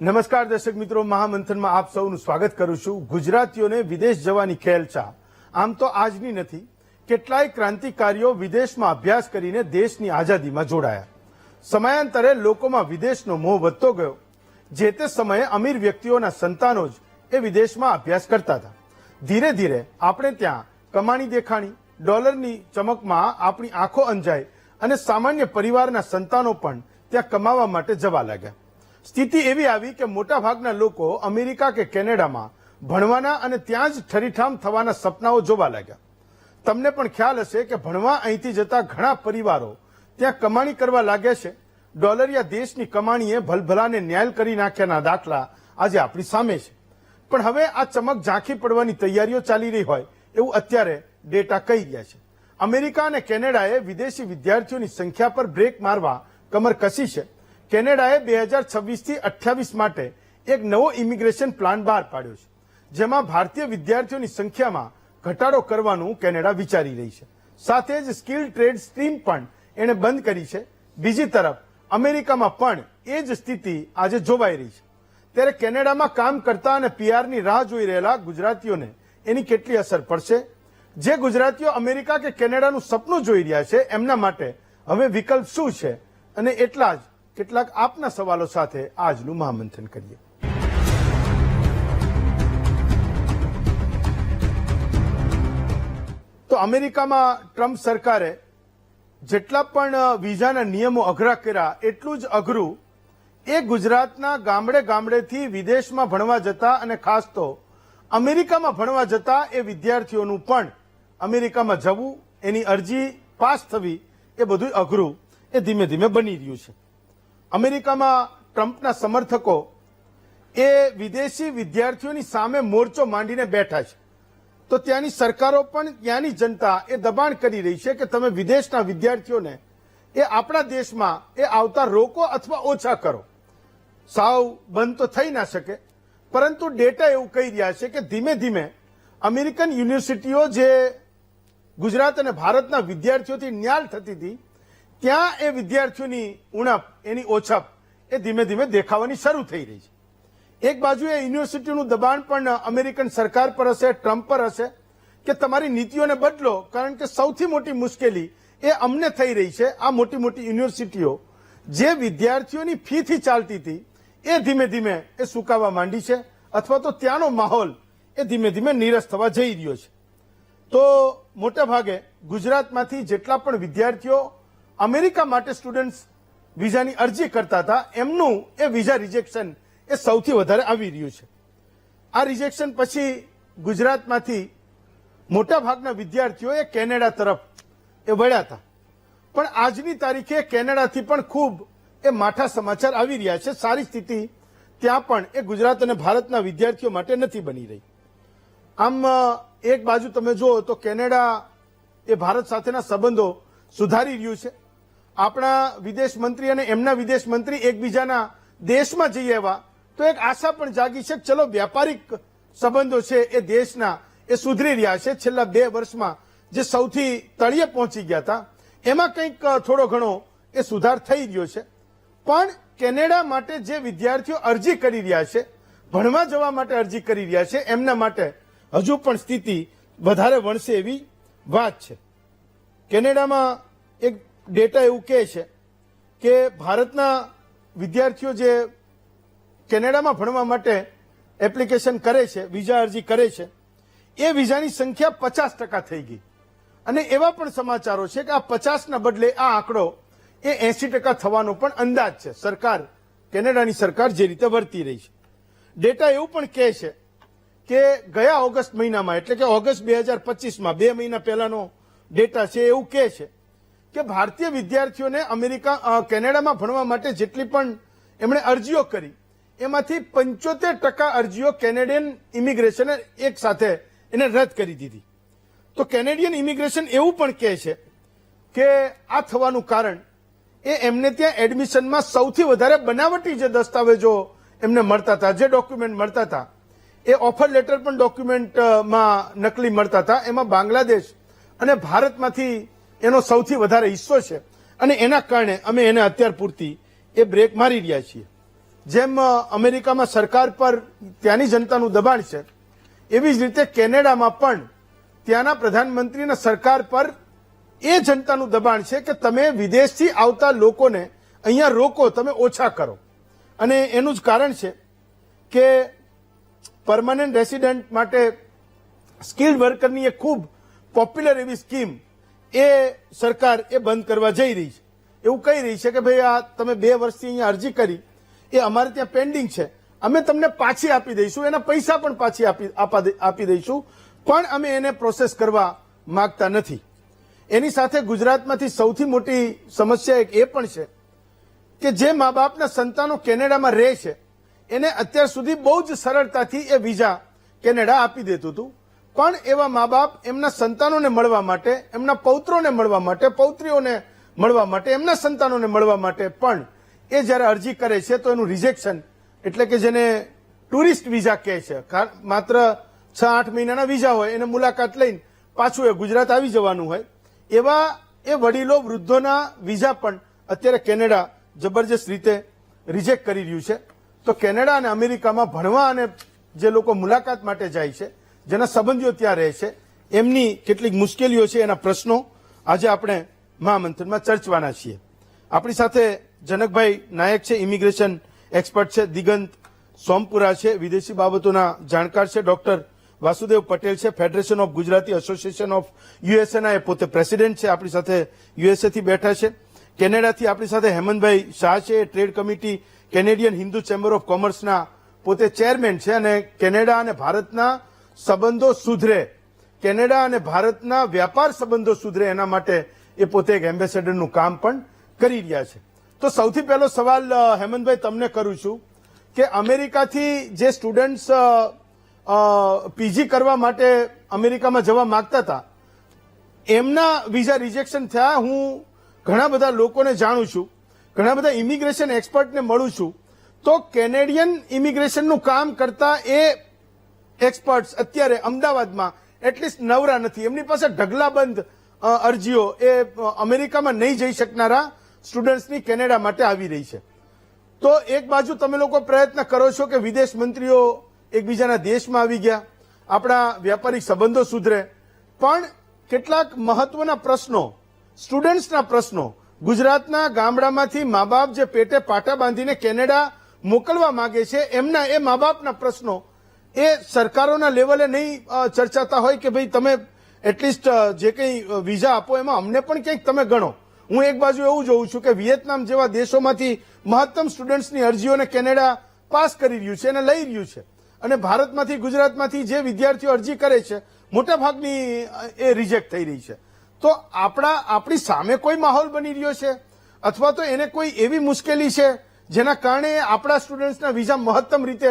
નમસ્કાર દર્શક મિત્રો, મહામંથનમાં આપ સૌનું સ્વાગત કરું છું। ગુજરાતીઓને વિદેશ જવાની ખેલચા આમ તો આજની નથી। કેટલાય ક્રાંતિકારીઓ વિદેશમાં અભ્યાસ કરીને દેશની આઝાદીમાં જોડાયા। સમયાંતરે લોકોમાં વિદેશનો મોહ વધતો ગયો। જે તે સમયે અમીર વ્યક્તિઓના સંતાનો જ એ વિદેશમાં અભ્યાસ કરતા હતા। ધીરે ધીરે આપણે ત્યાં કમાણી દેખાણી, ડોલરની ચમકમાં આપણી આંખો અંજાઈ અને સામાન્ય પરિવારના સંતાનો પણ ત્યાં કમાવા માટે જવા લાગ્યા। સ્થિતિ એવી આવી કે મોટાભાગના લોકો અમેરિકા કે કેનેડામાં ભણવાના અને ત્યાં જ ઠરીઠામ થવાના સપનાઓ જોવા લાગ્યા। તમને પણ ખ્યાલ હશે કે ભણવા અહીંથી જતા ઘણા પરિવારો ત્યાં કમાણી કરવા લાગ્યા છે। ડોલરિયા દેશની કમાણીએ ભલભલાને ન્યાય કરી નાખ્યાના દાખલા આજે આપણી સામે છે। પણ હવે આ ચમક ઝાંખી પડવાની તૈયારીઓ ચાલી રહી હોય એવું અત્યારે ડેટા કહી રહ્યા છે। અમેરિકા અને કેનેડાએ વિદેશી વિદ્યાર્થીઓની સંખ્યા પર બ્રેક મારવા કમર કસી છે। કેનેડાએ 2026થી 28 માટે એક નવો ઇમિગ્રેશન પ્લાન બહાર પાડ્યો છે, જેમાં ભારતીય વિદ્યાર્થીઓની સંખ્યામાં ઘટાડો કરવાનું કેનેડા વિચારી રહી છે। સાથે જ સ્કિલ ટ્રેડ સ્ટ્રીમ પણ એણે બંધ કરી છે। બીજી તરફ અમેરિકામાં પણ એ જ સ્થિતિ આજે જોવાઈ રહી છે। ત્યારે કેનેડામાં કામ કરતા અને પીઆરની રાહ જોઈ રહેલા ગુજરાતીઓને એની કેટલી અસર પડશે? જે ગુજરાતીઓ અમેરિકા કે કેનેડાનું સપનું જોઈ રહ્યા છે એમના માટે હવે વિકલ્પ શું છે? અને એટલા જ કેટલાક આપના સવાલો સાથે આજનું મહામંથન કરીએ। તો અમેરિકામાં ટ્રમ્પ સરકારે જેટલા પણ વિઝાના નિયમો અઘરા કર્યા એટલું જ અઘરું એ ગુજરાતના ગામડે ગામડેથી વિદેશમાં ભણવા જતા અને ખાસ તો અમેરિકામાં ભણવા જતા એ વિદ્યાર્થીઓનું પણ અમેરિકામાં જવું, એની અરજી પાસ થવી એ બધું અઘરું એ ધીમે ધીમે બની રહ્યું છે। અમેરિકામાં ટ્રમ્પના સમર્થકો એ વિદેશી વિદ્યાર્થીઓની સામે મોરચો માંડીને બેઠા છે। તો ત્યાંની સરકારો પણ ત્યાંની જનતા એ દબાણ કરી રહી છે કે તમે વિદેશના વિદ્યાર્થીઓને એ આપણા દેશમાં એ આવતા રોકો અથવા ઓછા કરો। સાવ બંધ તો થઈ ના શકે, પરંતુ ડેટા એવું કહી રહ્યા છે કે ધીમે ધીમે અમેરિકન યુનિવર્સિટીઓ જે ગુજરાત અને ભારતના વિદ્યાર્થીઓથી ન્યાલ થતી હતી ત્યાં એ વિદ્યાર્થીઓની ઉણપ, એની ઓછપ એ ધીમે ધીમે દેખાવાની શરૂ થઈ રહી છે। એક બાજુ એ યુનિવર્સિટીનું દબાણ પણ અમેરિકન સરકાર પર હશે, ટ્રમ્પ પર હશે કે તમારી નીતિઓને બદલો, કારણ કે સૌથી મોટી મુશ્કેલી એ અમને થઈ રહી છે। આ મોટી મોટી યુનિવર્સિટીઓ જે વિદ્યાર્થીઓની ફીથી ચાલતી હતી એ ધીમે ધીમે એ સુકાવા માંડી છે, અથવા તો ત્યાંનો માહોલ એ ધીમે ધીમે નીરસ થવા જઈ રહ્યો છે। તો મોટા ભાગે ગુજરાતમાંથી જેટલા પણ વિદ્યાર્થીઓ અમેરિકા માટે સ્ટુડન્ટ્સ વિઝાની અરજી કરતા હતા એમનું એ વિઝા રિજેક્શન એ સૌથી વધારે આવી રહ્યું છે। આ રિજેક્શન પછી ગુજરાતમાંથી મોટા ભાગના વિદ્યાર્થીઓ એ કેનેડા તરફ એ વળ્યા હતા। પણ આજની તારીખે કેનેડાથી પણ ખૂબ એ માઠા સમાચાર આવી રહ્યા છે। સારી સ્થિતિ ત્યાં પણ એ ગુજરાત અને ભારતના વિદ્યાર્થીઓ માટે નથી બની રહી। આમ એક બાજુ તમે જુઓ તો કેનેડા એ ભારત સાથેના સંબંધો સુધારી રહ્યું છે। આપણા વિદેશ મંત્રી અને એમના વિદેશ મંત્રી એકબીજાના દેશમાં જઈ આવ્યા તો એક આશા પણ જાગી છે કે ચલો વ્યાપારિક સંબંધો છે એ દેશના એ સુધરી રહ્યા છે। છેલ્લા 2 વર્ષમાં જે સૌથી તળિયે પહોંચી ગયા હતા એમાં કંઈક થોડો ઘણો એ સુધાર થઈ રહ્યો છે। પણ કેનેડા માટે જે વિદ્યાર્થીઓ અરજી કરી રહ્યા છે, ભણવા જવા માટે અરજી કરી રહ્યા છે, એમના માટે હજુ પણ સ્થિતિ વધારે વણસે એવી વાત છે। કેનેડામાં એક ડેટા એવું કહે છે કે ભારતના વિદ્યાર્થીઓ જે કેનેડામાં ભણવા માટે એપ્લિકેશન કરે છે, વિઝા અરજી કરે છે, એ વિઝાની સંખ્યા 50% થઈ ગઈ। અને એવા પણ સમાચારો છે કે આ 50ના બદલે આ આંકડો એ 80% થવાનો પણ અંદાજ છે। સરકાર, કેનેડાની સરકાર જે રીતે વર્તી રહી છે। ડેટા એવું પણ કહે છે કે ગયા ઓગસ્ટ મહિનામાં, એટલે કે ઓગસ્ટ 2025માં 2 મહિના પહેલાનો ડેટા છે એવું કહે છે કે ભારતીય વિદ્યાર્થીઓને કેનેડામાં ભણવા માટે જેટલી પણ એમણે અરજીઓ કરી એમાંથી 75% અરજીઓ કેનેડિયન ઇમિગ્રેશને એક સાથે એને રદ કરી દીધી। તો કેનેડિયન ઇમિગ્રેશન એવું પણ કહે છે કે આ થવાનું કારણ એ એમને ત્યાં એડમિશનમાં સૌથી વધારે બનાવટી જે દસ્તાવેજો એમને મળતા હતા, જે ડોક્યુમેન્ટ મળતા હતા, એ ઓફર લેટર પણ ડોક્યુમેન્ટમાં નકલી મળતા હતા। એમાં બાંગ્લાદેશ અને ભારતમાંથી એનો સૌથી વધારે હિસ્સો છે અને એના કારણે અમે એને અત્યાર પૂરતી એ બ્રેક મારી રહ્યા છીએ। જેમ અમેરિકામાં સરકાર પર ત્યાંની જનતાનું દબાણ છે, એવી જ રીતે કેનેડામાં પણ ત્યાંના પ્રધાનમંત્રીના સરકાર પર એ જનતાનું દબાણ છે કે તમે વિદેશથી આવતા લોકોને અહીંયા રોકો, તમે ઓછા કરો. અને એનું જ કારણ છે કે પરમાનન્ટ રેસિડન્ટ માટે સ્કિલ્ડ વર્કરની એક ખૂબ પોપ્યુલર એવી સ્કીમ એ સરકાર એ બંધ કરવા જઈ રહી છે. એવું કહી રહી છે કે ભાઈ આ તમે 2 વર્ષથી અહીંયા અરજી કરી એ અમારે ત્યાં પેન્ડિંગ છે, અમે તમને પાછી આપી દઈશું, એના પૈસા પણ પાછી આપી દઈશું, પણ અમે એને પ્રોસેસ કરવા માંગતા નથી. એની સાથે ગુજરાતમાંથી સૌથી મોટી સમસ્યા એક એ પણ છે કે જે મા બાપના સંતાનો કેનેડામાં રહે છે એને અત્યાર સુધી બહુ જ સરળતાથી એ વિઝા કેનેડા આપી દેતું હતું, પણ એવા મા બાપ એમના સંતાનોને મળવા માટે, એમના પૌત્રોને મળવા માટે, પૌત્રીઓને મળવા માટે, એમના સંતાનોને મળવા માટે પણ એ જ્યારે અરજી કરે છે તો એનું રિજેક્શન, એટલે કે જેને ટુરિસ્ટ વિઝા કહે છે, માત્ર 6-8 મહિનાના વિઝા હોય, એને મુલાકાત લઈને પાછું એ ગુજરાત આવી જવાનું હોય, એવા એ વડીલો વૃદ્ધોના વિઝા પણ અત્યારે કેનેડા જબરજસ્ત રીતે રિજેક્ટ કરી રહ્યું છે. તો કેનેડા અને અમેરિકામાં ભણવા અને જે લોકો મુલાકાત માટે જાય છે, જેના સંબંધીઓ ત્યાં રહે છે, એમની કેટલીક મુશ્કેલીઓ છે, એના પ્રશ્નો આજે આપણે મહામંથનમાં ચર્ચવાના છીએ. આપણી સાથે જનકભાઈ નાયક છે, ઇમિગ્રેશન એક્સપર્ટ છે, દિગંત સોમપુરા છે, વિદેશી બાબતોના જાણકાર છે, ડોક્ટર વાસુદેવ પટેલ છે, federation of Gujarati association of યુએસએના એ પોતે પ્રેસિડેન્ટ છે, આપણી સાથે યુએસએથી બેઠા છે. કેનેડાથી આપણી સાથે હેમંતભાઈ શાહ છે, trade committee Canadian Hindu chamber of કોમર્સના પોતે ચેરમેન છે અને કેનેડા અને ભારતના સંબંધો સુધરે, કેનેડા અને ભારતના વ્યાપાર સંબંધો સુધરે એના માટે એ પોતે એક એમ્બેસેડરનું કામ પણ કરી રહ્યા છે. તો સૌથી પહેલો સવાલ હેમંતભાઈ તમને કરું છું કે અમેરિકાથી જે સ્ટુડન્ટ્સ પીજી કરવા માટે અમેરિકામાં જવા માંગતા હતા એમના વિઝા રિજેક્શન થયા. હું ઘણા બધા લોકોને જાણું છું, ઘણા બધા ઇમિગ્રેશન એક્સપર્ટને મળું છું, તો કેનેડિયન ઇમિગ્રેશનનું કામ કરતા એ એક્સપર્ટ્સ અત્યારે અમદાવાદમાં એટલીસ્ટ નવરા નથી. એમની પાસે ઢગલાબંધ અરજીઓ એ અમેરિકામાં નહીં જઈ શકનારા સ્ટુડન્ટ્સની કેનેડા માટે આવી રહી છે. તો એક બાજુ તમે લોકો પ્રયત્ન કરો છો કે વિદેશ મંત્રીઓ એકબીજાના દેશમાં આવી ગયા, આપણા વ્યાપારિક સંબંધો સુધરે, પણ કેટલાક મહત્વના પ્રશ્નો, સ્ટુડન્ટ્સના પ્રશ્નો, ગુજરાતના ગામડામાંથી મા બાપ જે પેટે પાટા બાંધીને કેનેડા મોકલવા માંગે છે એમના એ મા બાપના પ્રશ્નો એ સરકારોના લેવલે નહીં ચર્ચાતા હોય કે ભાઈ તમે એટલીસ્ટ જે કંઈ વિઝા આપો એમાં અમને પણ કંઈક તમે ગણો. હું એક બાજુ એવું જોઉં છું કે વિયેતનામ જેવા દેશોમાંથી મહત્તમ સ્ટુડન્ટ્સની અરજીઓને કેનેડા પાસ કરી રહ્યું છે અને લઈ રહ્યું છે, અને ભારતમાંથી, ગુજરાતમાંથી જે વિદ્યાર્થીઓ અરજી કરે છે મોટાભાગની એ રિજેક્ટ થઈ રહી છે. તો આપણી સામે કોઈ માહોલ બની રહ્યો છે અથવા તો એને કોઈ એવી મુશ્કેલી છે જેના કારણે આપણા સ્ટુડન્ટ્સના વિઝા મહત્તમ રીતે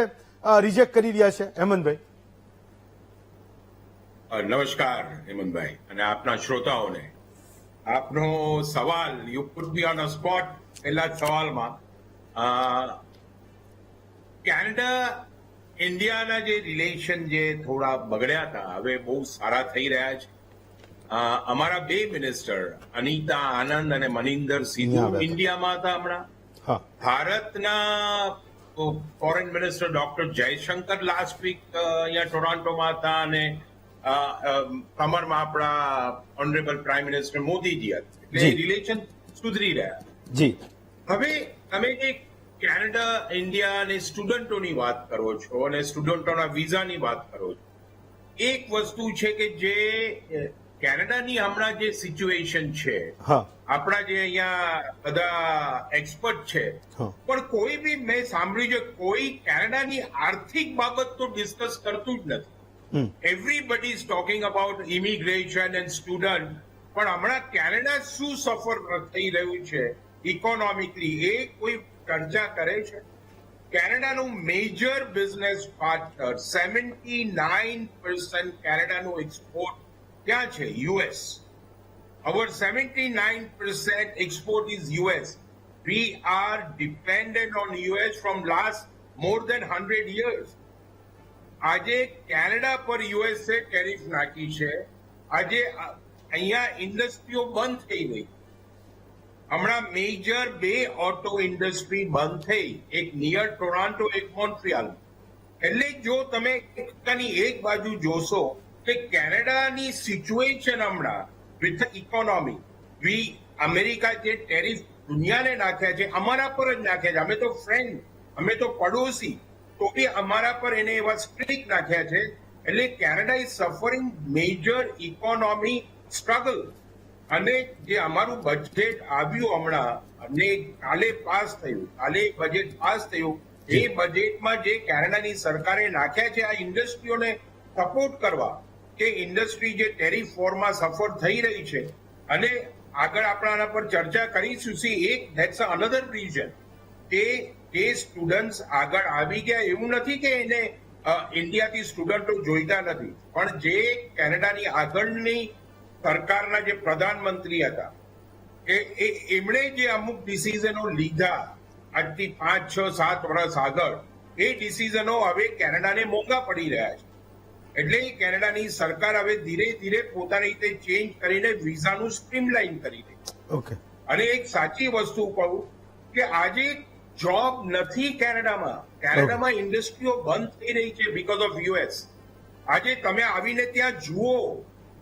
રિજેક્ટ કરી રહ્યા છે? હેમંતભાઈ. નમસ્કાર હેમંતભાઈ અને આપના શ્રોતાઓને. આપનો સવાલ, you put me on a spot. પહેલા જ સવાલમાં કેનેડા ઇન્ડિયાના જે રિલેશન જે થોડા બગડ્યા હતા હવે બહુ સારા થઈ રહ્યા છે. અમારા 2 મિનિસ્ટર અનિતા આનંદ અને મનિંદર સિંધુ ઇન્ડિયામાં હતા હમણાં. ભારતના foreign minister doctor Jaishankar last week અહીંયા ટોરોન્ટોમાં હતા અને કમરમાં આપણા ઓનરેબલ પ્રાઇમ મિનિસ્ટર મોદીજી હતા. એટલે રિલેશન સુધરી રહ્યા જી. હવે તમે જે કેનેડા ઇન્ડિયા અને સ્ટુડન્ટોની વાત કરો છો અને સ્ટુડન્ટોના વિઝાની વાત કરો છો, એક વસ્તુ છે કે જે કેનેડાની હમણાં જે સિચ્યુએશન છે, આપણા જે અહીંયા બધા એક્સપર્ટ છે, પણ કોઈ બી મેં સાંભળ્યું છે કોઈ કેનેડાની આર્થિક બાબત તો ડિસ્કસ કરતું જ નથી. Everybody is talking about immigration and student, પણ હમણાં કેનેડા શું સફર થઈ રહ્યું છે ઇકોનોમિકલી એ કોઈ ચર્ચા કરે છે? કેનેડાનું મેજર બિઝનેસ પાર્ટનર 79% કેનેડાનું એક્સપોર્ટ ક્યાં છે? US. Our 79% export is US. We are dependent on US from last more than 100 years. આજે કેનેડા પર યુએસએ ટેરિફ નાખી છે. આજે અહીંયા ઇન્ડસ્ટ્રીઓ બંધ થઈ ગઈ. હમણાં મેજર 2 ઓટો ઇન્ડસ્ટ્રી બંધ થઈ, એક નિયર ટોરાન્ટો, એક મોન્ટ્રિયલ. એટલે જો તમે એક બાજુ જોશો કે કેનેડાની સિચ્યુએશન હમણાં વિથ ઇકોનોમી, અમેરિકા જે ટેરિફ દુનિયાને નાખ્યા છે અમારા પર જ નાખ્યા છે. અમે તો ફ્રેન્ડ, અમે તો પડોશી, તો બી અમારા પર એને એવા સ્ટ્રિક્ટ નાખ્યા છે. એટલે Canada is suffering major economy struggle. અને જે અમારું બજેટ આવ્યું હમણાં અને કાલે એક બજેટ પાસ થયું, એ બજેટમાં જે કેનેડાની સરકારે નાખ્યા છે આ ઇન્ડસ્ટ્રીઓને સપોર્ટ કરવા, કે ઇન્ડસ્ટ્રી જે ટેરિફ વોરમાં સફર થઈ રહી છે. અને આગળ આપણે આના પર ચર્ચા કરીશું. ધેટ્સ અનધર રીઝન કે જે સ્ટુડન્ટ્સ આગળ આવી ગયા, એવું નથી કે એને ઇન્ડિયાથી સ્ટુડન્ટો જોઈતા નથી, પણ જે કેનેડાની આગળની સરકારના જે પ્રધાનમંત્રી હતા એમણે જે અમુક ડિસિઝનો લીધા આજથી 5, 6, 7 વર્ષ આગળ, એ ડિસિઝનો હવે કેનેડાને મોંઘા પડી રહ્યા છે. એટલે કેનેડાની સરકાર હવે ધીરે ધીરે પોતાની રીતે ચેન્જ કરીને વિઝાનું સ્ટ્રીમલાઇન કરી રહી છે. ઓકે. અને એક સાચી વસ્તુ કહું કે આજે જોબ નથી કેનેડામાં ઇન્ડસ્ટ્રીઓ બંધ થઈ રહી છે બીકોઝ ઓફ યુએસ. આજે તમે આવીને ત્યાં જુઓ,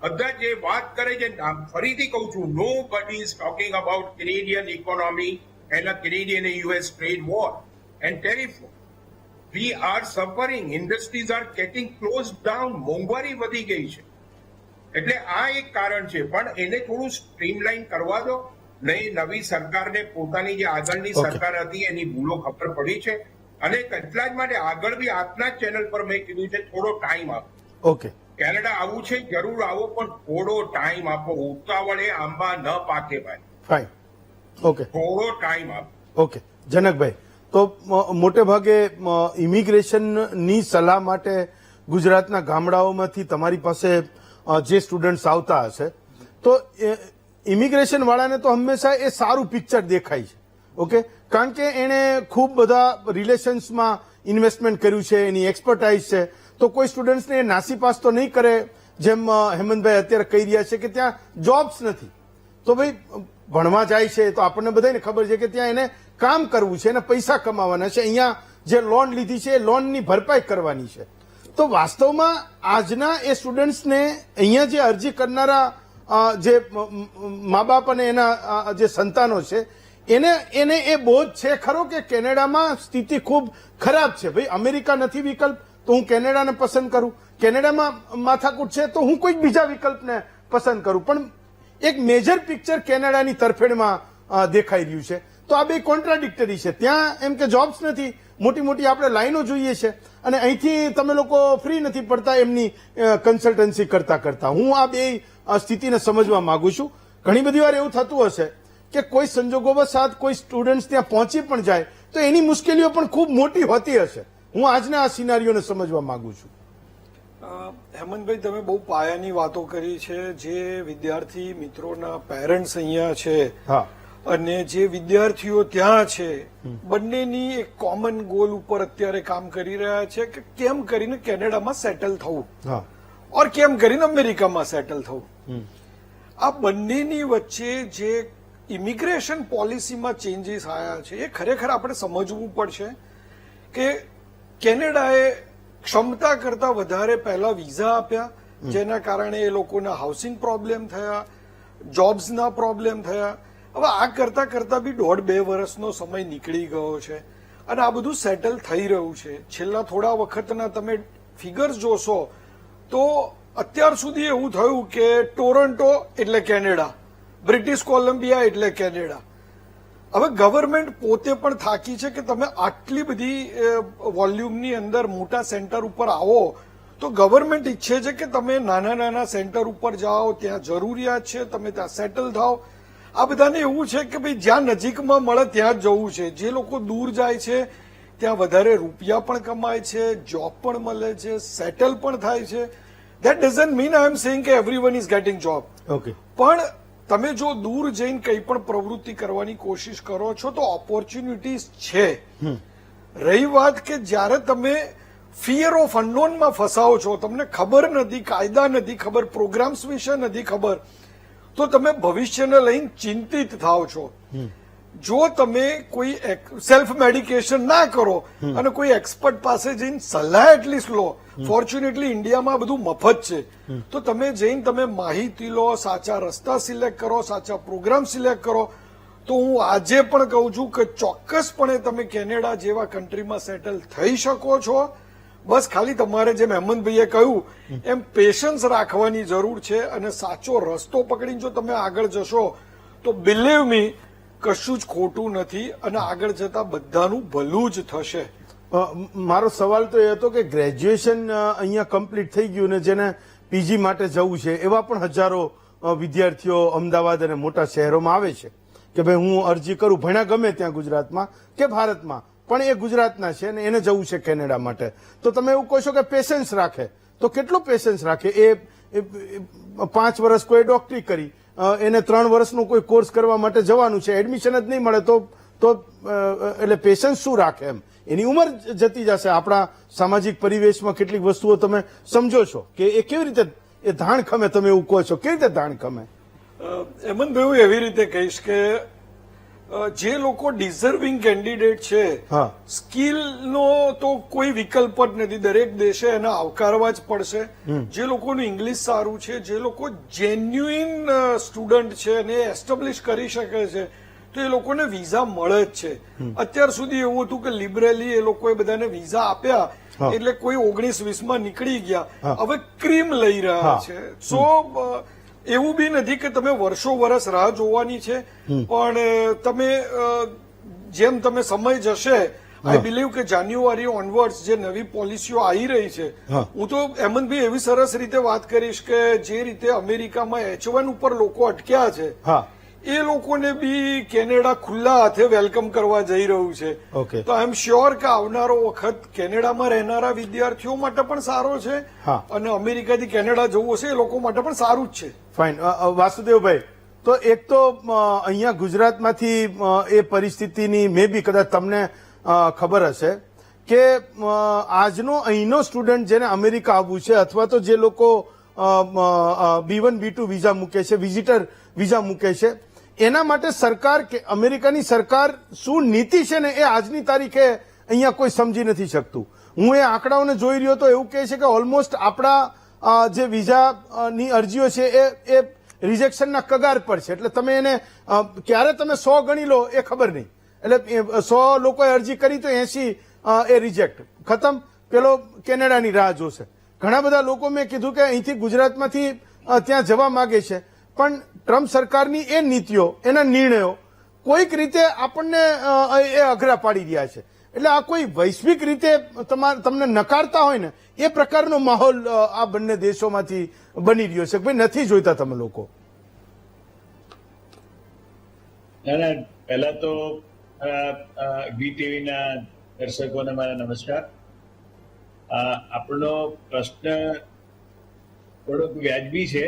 બધા જે વાત કરે છે, ફરીથી કહું છું, nobody is talking about Canadian economy and Canadian US trade war and tariff war. We are suffering, industries are getting close down, મોંઘવારી વધી ગઈ છે. એટલે આ એક કારણ છે, પણ એને થોડું સ્ટ્રીમલાઇન કરવા દો. નહીં, નવી સરકારને પોતાની જે આગળની સરકાર હતી એની ભૂલો ખબર પડી છે. અને એટલા જ માટે આગળ બી આપના જ ચેનલ પર મેં કીધું છે થોડો ટાઈમ આપો. ઓકે. કેનેડા આવું છે, જરૂર આવો, પણ થોડો ટાઈમ આપો. ઉતાવળે આંબા ન પાકે ભાઈ. ફાઇન. ઓકે. થોડો ટાઈમ આપો. ઓકે. જનકભાઈ, તો મોટે ભાગે ઇમિગ્રેશનની સલાહ માટે ગુજરાતના ગામડાઓમાંથી તમારી પાસે જે સ્ટુડન્ટ્સ આવતા હશે, તો ઇમિગ્રેશન વાળાને તો હંમેશા એ સારું પિક્ચર દેખાય છે. ઓકે. કારણ કે એણે ખૂબ બધા રિલેશન્સમાં ઇન્વેસ્ટમેન્ટ કર્યું છે, એની એક્સપર્ટાઇઝ છે. તો કોઈ સ્ટુડન્ટ્સને એ નાસીપાસ તો નહીં કરે, જેમ હેમંતભાઈ અત્યારે કહી રહ્યા છે કે ત્યાં જોબ્સ નથી. તો ભાઈ ભણવા જાય છે તો આપણને બધાને ખબર છે કે ત્યાં એને કામ કરવું છે, એને પૈસા કમાવાના છે. અહીંયા જે લોન લીધી છે એ લોનની ભરપાઈ કરવાની છે. તો વાસ્તવમાં આજના એ સ્ટુડન્ટ્સને અહીંયા જે અરજી કરનારા જે મા બાપ અને એના જે સંતાનો છે એને એ બોધ છે ખરો કે કેનેડામાં સ્થિતિ ખૂબ ખરાબ છે. ભાઈ અમેરિકા નથી વિકલ્પ તો હું કેનેડાને પસંદ કરું, કેનેડામાં માથાકૂટ છે તો હું કોઈક બીજા વિકલ્પને પસંદ કરું. પણ એક મેજર પિક્ચર કેનેડાની તરફેણમાં દેખાઈ રહ્યું છે. તો આ બે કોન્ટ્રાડિક્ટરી છે. ત્યાં એમ કે જોબ્સ નથી, મોટી મોટી આપણે લાઈનો જોઈએ છે, અને અહીંથી તમે લોકો ફ્રી નથી પડતા એમની કન્સલ્ટન્સી કરતા. હું આ બે સ્થિતિને સમજવા માંગુ છું. ઘણી બધી વાર એવું થતું હશે કે કોઈ સંજોગોવશાત કોઈ સ્ટુડન્ટ ત્યાં પહોંચી પણ જાય તો એની મુશ્કેલીઓ પણ ખૂબ મોટી હોતી હશે. હું આજના આ સિનારીઓને સમજવા માંગુ છું. હેમંતભાઈ, તમે બહુ પાયાની વાતો કરી છે. જે વિદ્યાર્થી મિત્રોના પેરેન્ટ્સ અહીંયા છે અને જે વિદ્યાર્થીઓ ત્યાં છે, બંનેની એક કોમન ગોલ ઉપર અત્યારે કામ કરી રહ્યા છે કે કેમ કરીને કેનેડામાં સેટલ થવું ઓર કેમ કરીને અમેરિકામાં સેટલ થવું. આ બંનેની વચ્ચે જે ઇમિગ્રેશન પોલિસીમાં ચેન્જીસ આવ્યા છે એ ખરેખર આપણે સમજવું પડશે કે કેનેડાએ ક્ષમતા કરતા વધારે પહેલા વિઝા આપ્યા, જેના કારણે એ લોકોના હાઉસિંગ પ્રોબ્લેમ થયા, જોબ્સના પ્રોબ્લેમ થયા. હવે આ કરતા કરતા બી 1.5-2 વર્ષનો સમય નીકળી ગયો છે અને આ બધું સેટલ થઈ રહ્યું છે. છેલ્લા થોડા વખતના તમે ફિગર્સ જોશો તો અત્યાર સુધી એવું થયું કે ટોરન્ટો એટલે કેનેડા, બ્રિટિશ કોલંબિયા એટલે કેનેડા. હવે ગવર્મેન્ટ પોતે પણ થાકી છે કે તમે આટલી બધી વોલ્યુમની અંદર મોટા સેન્ટર ઉપર આવો, તો ગવર્મેન્ટ ઈચ્છે છે કે તમે નાના નાના સેન્ટર ઉપર જાઓ, ત્યાં જરૂરિયાત છે, તમે ત્યાં સેટલ થાઓ. આ બધાને એવું છે કે ભાઈ જ્યાં નજીકમાં મળે ત્યાં જ જવું છે. જે લોકો દૂર જાય છે ત્યાં વધારે રૂપિયા પણ કમાય છે, જોબ પણ મળે છે, સેટલ પણ થાય છે. That doesn't mean I am saying કે everyone is getting job. Okay. પણ તમે જો દૂર જઈને કંઈ પણ પ્રવૃત્તિ કરવાની કોશિશ કરો છો તો ઓપોર્ચ્યુનિટીઝ છે. રહી વાત કે જ્યારે તમે ફિયર ઓફ અનનોનમાં ફસાવો છો, તમને ખબર નથી, કાયદા નથી ખબર, પ્રોગ્રામ્સ વિશે નથી ખબર, તો તમે ભવિષ્યને લઈને ચિંતિત થાવ છો. જો તમે કોઈ સેલ્ફ મેડિકેશન ના કરો અને કોઈ એક્સપર્ટ પાસે જઈને સલાહ એટલીસ્ટ લો, ફોર્ચ્યુનેટલી ઇન્ડિયામાં બધું મફત છે, તો તમે જઈને તમે માહિતી લો, સાચા રસ્તા સિલેક્ટ કરો, સાચા પ્રોગ્રામ સિલેક્ટ કરો, તો હું આજે પણ કહું છું કે ચોક્કસપણે તમે કેનેડા જેવા કન્ટ્રીમાં સેટલ થઈ શકો છો. બસ ખાલી તમારે જેમ હેમંતભાઈએ કહ્યું એમ પેશન્સ રાખવાની જરૂર છે અને સાચો રસ્તો પકડીને જો તમે આગળ જશો તો બિલીવ મી કશું જ ખોટું નથી અને આગળ જતા બધાનું ભલું જ થશે. મારો સવાલ તો એ હતો કે ગ્રેજ્યુએશન અહીંયા કમ્પ્લીટ થઈ ગયું ને જેને પીજી માટે જવું છે એવા પણ હજારો વિદ્યાર્થીઓ અમદાવાદ અને મોટા શહેરોમાં આવે છે કે ભાઈ હું અરજી કરું, ભણ્યા ગમે ત્યાં ગુજરાતમાં કે ભારતમાં, પણ એ ગુજરાતના છે ને એને જવું છે કેનેડા માટે. તો તમે એવું કહો છો કે પેશન્સ રાખે, તો કેટલું પેશન્સ રાખે? એ 5 વર્ષ કોઈ ડોક્ટરી કરી, એને 3 વર્ષનો કોઈ કોર્સ કરવા માટે જવાનું છે, એડમિશન જ નહીં મળે તો એટલે પેશન્સ શું રાખે? એમ એની ઉંમર જતી જશે. આપણા સામાજિક પરિવેશમાં કેટલીક વસ્તુઓ તમે સમજો છો કે એ કેવી રીતે એ ધાણ ખમે, તમે એવું કહો છો, કેવી રીતે ધાણ ખમે? હેમંતભાઈ હું એવી રીતે કહીશ કે જે લોકો ડિઝર્વિંગ કેન્ડિડેટ છે, સ્કિલનો તો કોઈ વિકલ્પ જ નથી, દરેક દેશે એને આવકારવા જ પડશે. જે લોકોનું ઇંગ્લિશ સારું છે, જે લોકો જેન્યુઇન સ્ટુડન્ટ છે અને એસ્ટાબ્લિશ કરી શકે છે, તો એ લોકોને વિઝા મળે જ છે. અત્યાર સુધી એવું હતું કે લિબરલી એ લોકોએ બધાને વિઝા આપ્યા એટલે કોઈ 19-20માં નીકળી ગયા, હવે ક્રીમ લઈ રહ્યા છે. સો એવું બી નથી કે તમે વર્ષો રાહ જોવાની છે, પણ તમે જેમ તમે સમય જશે, આઈ બિલીવ કે જાન્યુઆરી ઓનવર્ડ્સ જે નવી પોલિસીઓ આવી રહી છે, હું તો હેમંતભાઈ એવી સરસ રીતે વાત કરીશ કે જે રીતે અમેરિકામાં H1 ઉપર લોકો અટક્યા છે, એ લોકોને બી કેનેડા ખુલ્લા હાથે વેલકમ કરવા જઈ રહ્યું છે. તો આઈ એમ શ્યોર કે આવનારો વખત કેનેડામાં રહેનારા વિદ્યાર્થીઓ માટે પણ સારો છે અને અમેરિકાથી કેનેડા જવું હશે એ લોકો માટે પણ સારું જ છે. ફાઇન. વાસુદેવભાઈ, તો એક તો અહીંયા ગુજરાતમાંથી એ પરિસ્થિતિની મે બી કદાચ તમને ખબર હશે કે આજનો અહીંનો સ્ટુડન્ટ જેને અમેરિકા આવવું છે અથવા તો જે લોકો B1 B2 વિઝા મૂકે છે, વિઝિટર વિઝા મૂકે છે, એના માટે સરકાર કે અમેરિકાની સરકાર શું નીતિ છે ને એ આજની તારીખે અહીંયા કોઈ સમજી નથી શકતું. હું એ આંકડાઓને જોઈ રહ્યો તો એવું કહે છે કે ઓલમોસ્ટ આપણા જે વિઝાની અરજીઓ છે એ રિજેક્શનના કગાર પર છે. એટલે તમે એને ક્યારે તમે 100 ગણી લો એ ખબર નહીં. એટલે 100 લોકોએ અરજી કરી તો 80 એ રિજેક્ટ, ખતમ. પેલો કેનેડાની રાહ જોશે. ઘણા બધા લોકો મેં કીધું કે અહીંથી ગુજરાતમાંથી ત્યાં જવા માંગે છે, પણ ટ્રમ્પ સરકારની એ નીતિઓ, એના નિર્ણયો કોઈક રીતે આપણને એ અઘરા પાડી રહ્યા છે. એટલે આ કોઈ વૈશ્વિક રીતે તમને નકારતા હોય ને એ પ્રકારનો માહોલ આ બંને દેશોમાંથી બની રહ્યો છે. ભાઈ નથી જોઈતા તમે લોકો? પહેલા તો વીટીવીના દર્શકોને મારા નમસ્કાર. આપણો પ્રશ્ન થોડોક વ્યાજબી છે,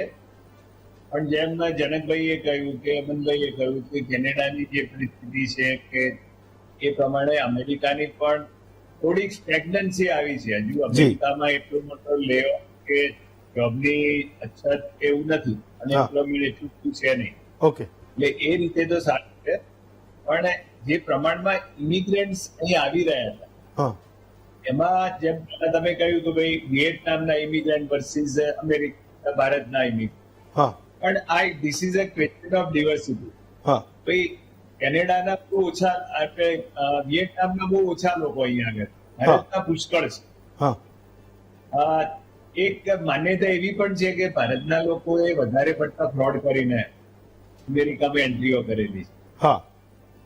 પણ જેમ જનકભાઈએ કહ્યું કે અમનભાઈએ કહ્યું કે કેનેડાની જે પરિસ્થિતિ છે કે એ પ્રમાણે અમેરિકાની પણ થોડીક સ્ટેગ્નન્સી આવી છે. હજુ અમેરિકામાં એટલો મોટો લેવો કે જોબની અછત એવું નથી અને એમ્પ્લોયમેન્ટ એટલું છે નહીં. ઓકે, એટલે એ રીતે તો સારું છે, પણ જે પ્રમાણમાં ઇમિગ્રન્ટ્સ અહીં આવી રહ્યા હતા એમાં જેમ તમે કહ્યું કે ભાઈ વિયેટનામના ઇમિગ્રન્ટ વર્સિસ અમેરિકા ભારતના ઇમિગ્રન્ટ, પણ this is a question of diversity. ભાઈ કેનેડાના બહુ ઓછા, વિયેટનામના બહુ ઓછા લોકો અહીંયા આગળ, ભારતના પુષ્કળ છે. એક માન્યતા એવી પણ છે કે ભારતના લોકોએ વધારે પડતા ફ્રોડ કરીને અમેરિકામાં એન્ટ્રીઓ કરેલી છે.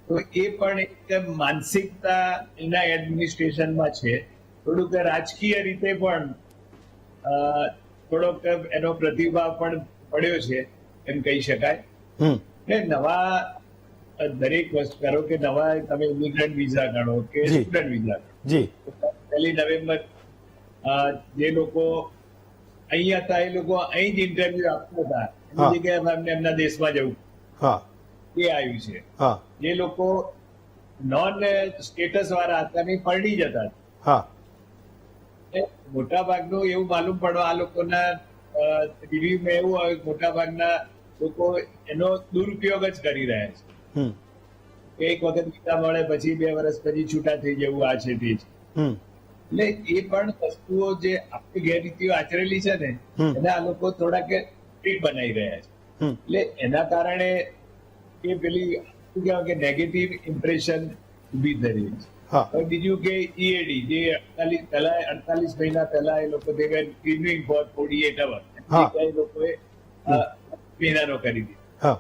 તો એ પણ એક માનસિકતા એના એડમિનિસ્ટ્રેશનમાં છે. થોડુંક રાજકીય રીતે પણ થોડોક એનો પ્રતિભાવ પણ પડ્યો છે એમ કહી શકાય. ને નવા દરેક વસ્તુ કરો કે નવા તમે ઇમિગ્રન્ટ વિઝા ગણો કે સ્ટુડન્ટ વિઝા ગણો, 1 નવેમ્બર જે લોકો અહીં હતા એ લોકો અહીં જ ઇન્ટરવ્યુ આપતા હતા, એની જગ્યાએ એમને એમના દેશમાં જવું એ આવ્યું છે. જે લોકો નોન સ્ટેટસ વાળા હતા ને પરણી જતા હતા, મોટા ભાગનું એવું માલુમ પડવા આ લોકોના રિવ્યુમાં એવું આવ્યું મોટા ભાગના લોકો એનો દુરુપયોગ જ કરી રહ્યા છે. હમ, એક વખત વિઝા મળે પછી 2 વર્ષ પછી છૂટા થઈ જવું, આ છે તે છે. હમ, એટલે એ પણ વસ્તુઓ જે આપણી ગેરરીતિઓ આચરેલી છે ને હમ. એને આ લોકો થોડાક ટ્રીટ બનાવી રહ્યા છે. હમ. એટલે એના કારણે એ પેલી શું કહેવાય કે નેગેટિવ ઇમ્પ્રેશન ઉભી થઈ રહી છે. હા, હવે બીજું કે ઈએડી જે 48 મહિના પહેલા એ લોકો રિન્યુઇંગ ફોર 48 અવર હા. એ લોકોએ મહિનાનો કરી દીધો. હા,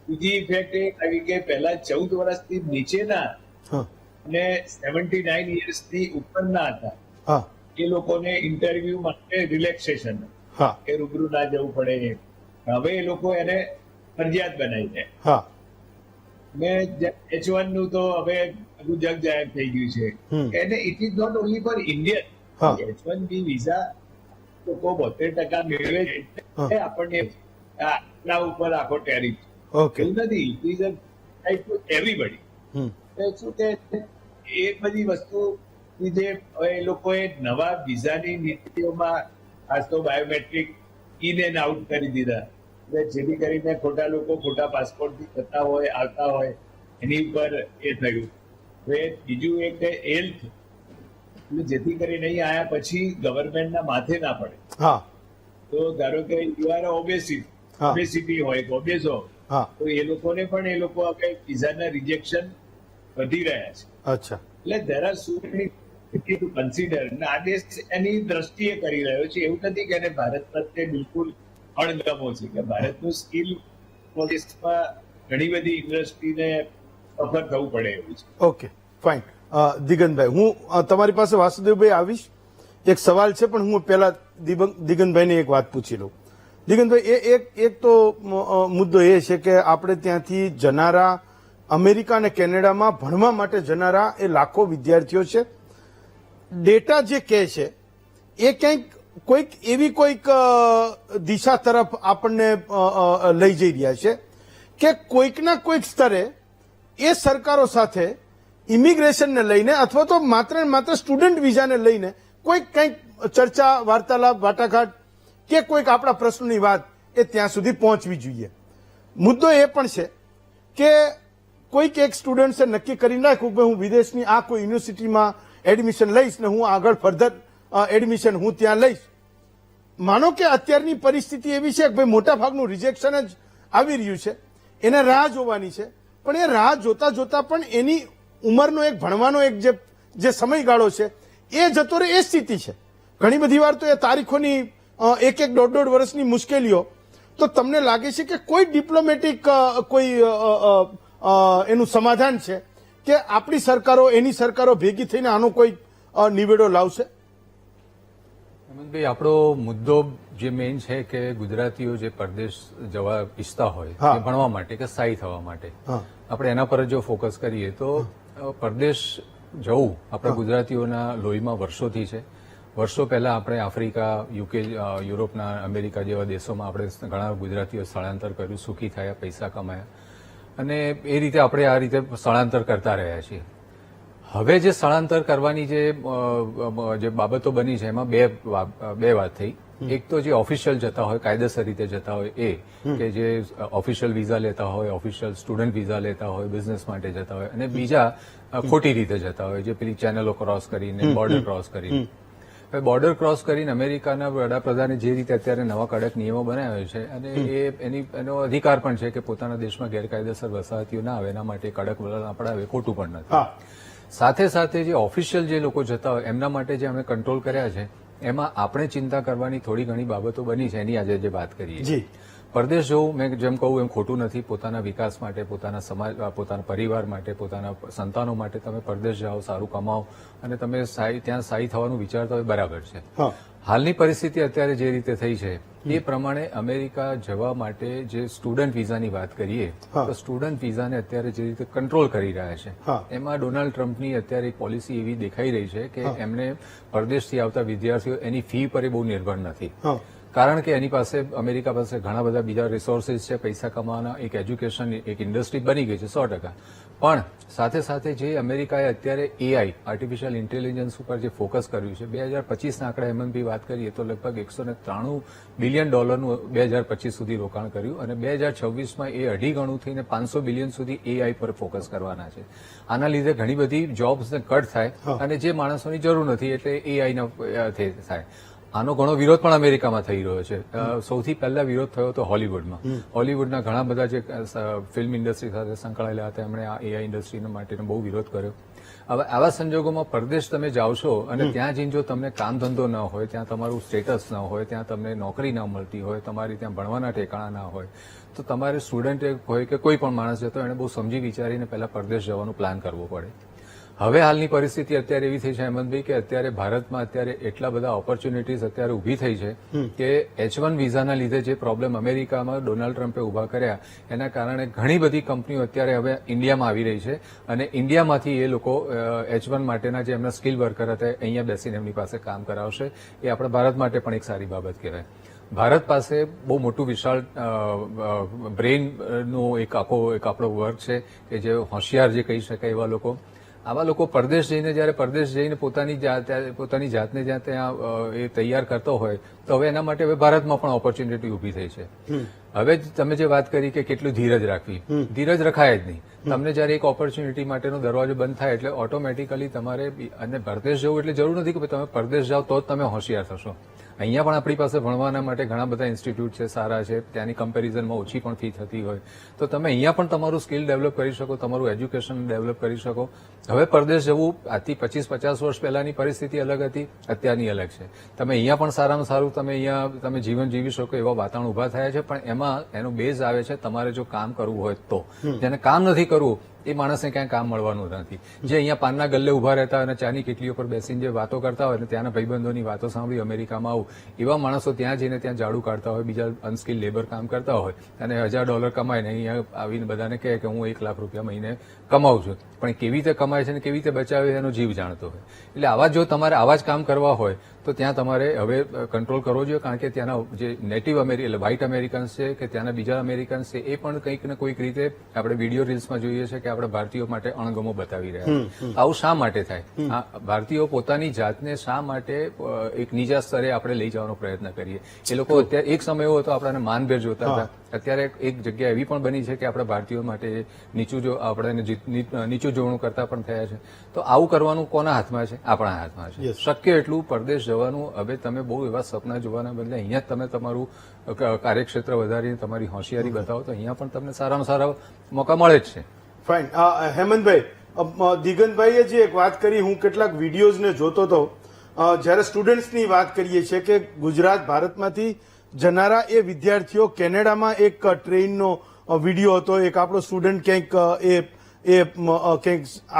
બીજી ઇફેક્ટ એ આવી કે પહેલા 14 વર્ષથી નીચેના હા, અને 79 યર્સથી ઉપરના હતા હા, એ લોકોને ઇન્ટરવ્યુ માટે રિલેક્સેશન હા, કે રૂબરૂ ના જવું પડે. હવે એ લોકો એને ફરજિયાત બનાવી દે. હા, ને H1 નું તો હવે બધું જગ જાહેર થઈ ગયું છે. હમ. એને it is not only for Indian. હા. H1B વિઝા લોકો 72% મેળવે છે એટલે આપણને આટલા ઉપર આખો ટેરિફ ઓકે, એવું નથી. It is a right to everybody. Hmm, શું કે એ બધી વસ્તુ જે હવે એ લોકોએ નવા વિઝાની નીતિઓમાં ખાસ તો બાયોમેટ્રિક ઇન એન્ડ આઉટ કરી દીધા, એટલે જેથી કરીને ખોટા લોકો ખોટા પાસપોર્ટથી જતા હોય આવતા હોય એની ઉપર એ થયું. હવે બીજું એક હેલ્થ, જેથી કરીને અહીં આવ્યા પછી ગવર્મેન્ટના માથે ના પડે. હા, તો ધારો કે યુ આર હા. ઓબેસિટી હોય કે ઓબેસ હોય હા, તો એ લોકોને પણ એ લોકો હવે વિઝાના રિજેક્શન વધી રહ્યા છે. અચ્છા, એટલે there are so many things to consider. અને આ દેશ એની દ્રષ્ટિએ કરી રહ્યો છે. એવું નથી કે એને ભારત પ્રત્યે બિલકુલ અણગમો છે, કે ભારતનું સ્કિલ પોલિસમાં ઘણી બધી ઇન્ડસ્ટ્રીને સફર થવું પડે એવું છે. Okay, fine. દિગંતભાઈ, હું તમારી પાસે વાસુદેવભાઈ આવીશ. એક સવાલ છે પણ હું પહેલા દિગંતભાઈને એક વાત પૂછી લઉં. દિગંતભાઈ, એક તો મુદ્દો એ છે કે આપણે ત્યાંથી જનારા અમેરિકા અને કેનેડામાં ભણવા માટે જનારા એ લાખો વિદ્યાર્થીઓ છે. ડેટા જે કહે છે એ ક્યાંક કોઈક એવી કોઈક દિશા તરફ આપણને લઈ જઈ રહ્યા છે કે કોઈકના કોઈક સ્તરે એ સરકારો સાથે ઇમિગ્રેશનને લઈને અથવા તો માત્ર ને માત્ર સ્ટુડન્ટ વિઝાને લઈને કોઈક કંઈક ચર્ચા, વાર્તાલાપ, વાટાઘાટ કે કોઈક આપણા પ્રશ્નોની વાત એ ત્યાં સુધી પહોંચવી જોઈએ. મુદ્દો એ પણ છે કે કોઈક એક સ્ટુડન્ટ્સે નક્કી કરી નાખ્યું કે હું વિદેશની આ કોઈ યુનિવર્સિટીમાં એડમિશન લઈશ ને હું આગળ ફર્ધર એડમિશન હું ત્યાં લઈશ. માનો કે અત્યારની પરિસ્થિતિ એવી છે કે ભાઈ મોટા ભાગનું રિજેક્શન જ આવી રહ્યું છે, એને રાહ જોવાની છે. પણ એ રાહ જોતા જોતા પણ એની ઉંમરનો એક ભણવાનો એક જે સમયગાળો છે એ જતો રહે એ સ્થિતિ છે. ઘણી બધી વાર તો એ તારીખોની એક દોઢ વર્ષની મુશ્કેલીઓ. તો તમને લાગે છે કે કોઈ ડિપ્લોમેટિક કોઈ એનું સમાધાન છે કે આપણી સરકારો એની સરકારો ભેગી થઈને આનો કોઈ નિવેડો લાવશે? હેમંતભાઈ, આપણો મુદ્દો જે મેઇન છે કે ગુજરાતીઓ જે પરદેશ જવા ઈચ્છતા હોય હા. એ ભણવા માટે કે સ્થાયી થવા માટે હા. આપણે એના પર જો ફોકસ કરીએ તો પરદેશ જવું આપણા ગુજરાતીઓના લોહીમાં વર્ષોથી છે. વર્ષો પહેલા આપણે આફ્રિકા, યુકે, યુરોપના, અમેરિકા જેવા દેશોમાં આપણે ઘણા ગુજરાતીઓ સ્થળાંતર કર્યું, સુખી થયા, પૈસા કમાયા અને એ રીતે આપણે આ રીતે સ્થળાંતર કરતા રહ્યા છીએ. હવે જે સ્થળાંતર કરવાની જે બાબતો બની છે એમાં બે વાત થઈ. એક તો જે ઓફિશિયલ જતા હોય, કાયદેસર રીતે જતા હોય એ કે જે ઓફિશિયલ વિઝા લેતા હોય, ઓફિશિયલ સ્ટુડન્ટ વિઝા લેતા હોય, બિઝનેસ માટે જતા હોય, અને બીજા ખોટી રીતે જતા હોય જે પેલી ચેનલો ક્રોસ કરીને, બોર્ડર ક્રોસ કરીને. હવે બોર્ડર ક્રોસ કરીને અમેરિકાના વડાપ્રધાને જે રીતે અત્યારે નવા કડક નિયમો બનાવ્યા છે અને એનો અધિકાર પણ છે કે પોતાના દેશમાં ગેરકાયદેસર વસાહતીઓ ના આવે એના માટે કડક વલણ અપનાવે, ખોટું પણ નથી. સાથે સાથે જે ઓફિશિયલ જે લોકો જતા હોય એમના માટે જે અમે કંટ્રોલ કર્યા છે એમાં આપણે ચિંતા કરવાની થોડી ઘણી બાબતો બની છે, એની આજે જે વાત કરીએ. પરદેશ જવું, મેં જેમ કહું એમ ખોટું નથી. પોતાના વિકાસ માટે, પોતાના સમાજ, પોતાના પરિવાર માટે, પોતાના સંતાનો માટે તમે પરદેશ જાઓ, સારું કમાઓ અને તમે ત્યાં સ્થાયી થવાનું વિચારતા હોય, બરાબર છે. હાલની પરિસ્થિતિ અત્યારે જે રીતે થઈ છે એ પ્રમાણે અમેરિકા જવા માટે જે સ્ટુડન્ટ વિઝાની વાત કરીએ તો સ્ટુડન્ટ વિઝાને અત્યારે જે રીતે કંટ્રોલ કરી રહ્યા છે એમાં ડોનાલ્ડ ટ્રમ્પની અત્યારે એક પોલિસી એવી દેખાઈ રહી છે કે એમને પરદેશથી આવતા વિદ્યાર્થીઓ એની ફી પર બહુ નિર્ભર નથી. કારણ કે એની પાસે અમેરિકા પાસે ઘણા બધા બીજા રિસોર્સિસ છે, પૈસા કમાવાના, એક એજ્યુકેશન, એક ઇન્ડસ્ટ્રી બની ગઈ છે 100%. પણ સાથે સાથે જે અમેરિકાએ અત્યારે એઆઈ, આર્ટિફિશિયલ ઇન્ટેલિજન્સ ઉપર જે ફોકસ કર્યું છે, 2025ના આંકડા હેમંતભાઈ વાત કરીએ તો લગભગ $193 બિલિયન 2025 સુધી રોકાણ કર્યું અને 2026માં એ 2.5 ગણું થઈને 500 બિલિયન સુધી એઆઈ પર ફોકસ કરવાના છે. આના લીધે ઘણી બધી જોબ્સને કટ થાય અને જે માણસોની જરૂર નથી એટલે એઆઈના થાય. આનો ઘણો વિરોધ પણ અમેરિકામાં થઈ રહ્યો છે. સૌથી પહેલા વિરોધ થયો હતો હોલીવુડમાં. હોલીવુડના ઘણા બધા જે ફિલ્મ ઇન્ડસ્ટ્રી સાથે સંકળાયેલા હતા એમણે આ એઆઈ ઇન્ડસ્ટ્રી માટેનો બહુ વિરોધ કર્યો. હવે આવા સંજોગોમાં પરદેશ તમે જાઓ છો અને ત્યાં જઈને જો તમને કામ ધંધો ન હોય, ત્યાં તમારું સ્ટેટસ ન હોય, ત્યાં તમને નોકરી ન મળતી હોય, તમારી ત્યાં ભણવાના ઠેકાણા ના હોય, તો તમારે સ્ટુડન્ટ હોય કે કોઈ પણ માણસ જતો એને બહુ સમજી વિચારીને પહેલા પરદેશ જવાનું પ્લાન કરવો પડે. હવે હાલની પરિસ્થિતિ અત્યારે એવી થઈ છે હેમંતભાઈ કે અત્યારે ભારતમાં અત્યારે એટલા બધા ઓપોર્ચ્યુનિટીઝ અત્યારે ઉભી થઈ છે કે H1 વિઝાના લીધે જે પ્રોબ્લેમ અમેરિકામાં ડોનાલ્ડ ટ્રમ્પે ઉભા કર્યા એના કારણે ઘણી બધી કંપનીઓ અત્યારે હવે ઇન્ડિયામાં આવી રહી છે અને ઇન્ડિયામાંથી એ લોકો H1 માટેના જે એમના સ્કિલ વર્કર હતા અહીંયા બેસીને એમની પાસે કામ કરાવશે. એ આપણા ભારત માટે પણ એક સારી બાબત કહેવાય. ભારત પાસે બહુ મોટું વિશાળ બ્રેઇનનો એક આપણો વર્ગ છે કે જે હોશિયાર જે કહી શકાય એવા લોકો. આવા લોકો પરદેશ જઈને પોતાની જાતને જ્યાં ત્યાં એ તૈયાર કરતો હોય તો હવે એના માટે હવે ભારતમાં પણ ઓપોર્ચ્યુનિટી ઉભી થઈ છે. હવે તમે જે વાત કરી કે કેટલું ધીરજ રાખવી, ધીરજ રખાય જ નહીં. તમને જયારે એક ઓપોર્ચ્યુનિટી માટેનો દરવાજો બંધ થાય એટલે ઓટોમેટિકલી તમારે અને પરદેશ જવું એટલે જરૂર નથી કે તમે પરદેશ જાઓ તો જ તમે હોશિયાર થશો. અહીંયા પણ આપણી પાસે ભણવાના માટે ઘણા બધા ઇન્સ્ટિટ્યૂટ છે, સારા છે, ત્યાંની કમ્પેરિઝનમાં ઓછી પણ ફી થતી હોય તો તમે અહીંયા પણ તમારું સ્કિલ ડેવલપ કરી શકો, તમારું એજ્યુકેશન ડેવલપ કરી શકો. હવે પરદેશ જવું આજથી 25-50 વર્ષ પહેલાની પરિસ્થિતિ અલગ હતી, અત્યારની અલગ છે. તમે અહીંયા પણ સારામાં સારું તમે જીવન જીવી શકો એવા વાતાવરણ ઉભા થયા છે, પણ એમાં એનો બેઝ આવે છે તમારે જો કામ કરવું હોય તો. જેને કામ નથી કરવું એ માણસને ક્યાંય કામ મળવાનું નથી. જે અહીંયા પાનના ગલ્લે ઉભા રહેતા હોય અને ચાની કેટલીઓ પર બેસીને જે વાતો કરતા હોય અને ત્યાંના ભાઈબંધોની વાતો સાંભળી અમેરિકામાં આવું, એવા માણસો ત્યાં જઈને ત્યાં ઝાડુ કાઢતા હોય, બીજા અનસ્કિલ લેબર કામ કરતા હોય અને $1000 કમાય ને અહીંયા આવીને બધાને કહે કે હું $1 લાખ મહિને કમાઉં છું, પણ કેવી રીતે કમાય છે અને કેવી રીતે બચાવે એનો જીવ જાણતો હોય. એટલે આવા જો તમારે આવા જ કામ કરવા હોય તો ત્યાં તમારે હવે કંટ્રોલ કરવો જોઈએ, કારણ કે ત્યાંના જે નેટિવ એટલે વ્હાઇટ અમેરિકન્સ છે કે ત્યાંના બીજા અમેરિકન્સ છે એ પણ કંઈક ને કોઈક રીતે આપણે વિડીયો રીલ્સમાં જોઈએ છે કે આપણે ભારતીયો માટે અણગમો બતાવી રહ્યા છે. આવું શા માટે થાય? ભારતીયો પોતાની જાતને શા માટે એક નીચા સ્તરે આપણે લઈ જવાનો પ્રયત્ન કરીએ? એ લોકો અત્યારે એક સમય એવો હતો આપણને માનભેર જોતા હતા, અત્યારે એક જગ્યા એવી પણ બની છે કે આપણા ભારતીયો માટે નીચું જોવાનું કરતા પણ થયા છે. તો આવું કરવાનું કોના હાથમાં છે? આપણા હાથમાં છે. શક્ય એટલું પરદેશ જવાનું હવે તમે બહુ એવા સપના જોવાના બદલે અહીંયા જ તમે તમારું કાર્યક્ષેત્ર વધારીને તમારી હોશિયારી બતાવો તો અહીંયા પણ તમને સારામાં સારા મોકા મળે જ છે. ફાઇન. હેમંતભાઈ, દિગંતભાઈએ જે એક વાત કરી, હું કેટલાક વિડીયોઝને જોતો હતો જયારે સ્ટુડન્ટ્સની વાત કરીએ છીએ કે ગુજરાત ભારતમાંથી જનારા એ વિદ્યાર્થીઓ કેનેડામાં એક ટ્રેનનો વિડીયો હતો, એક આપણો સ્ટુડન્ટ ક્યાંક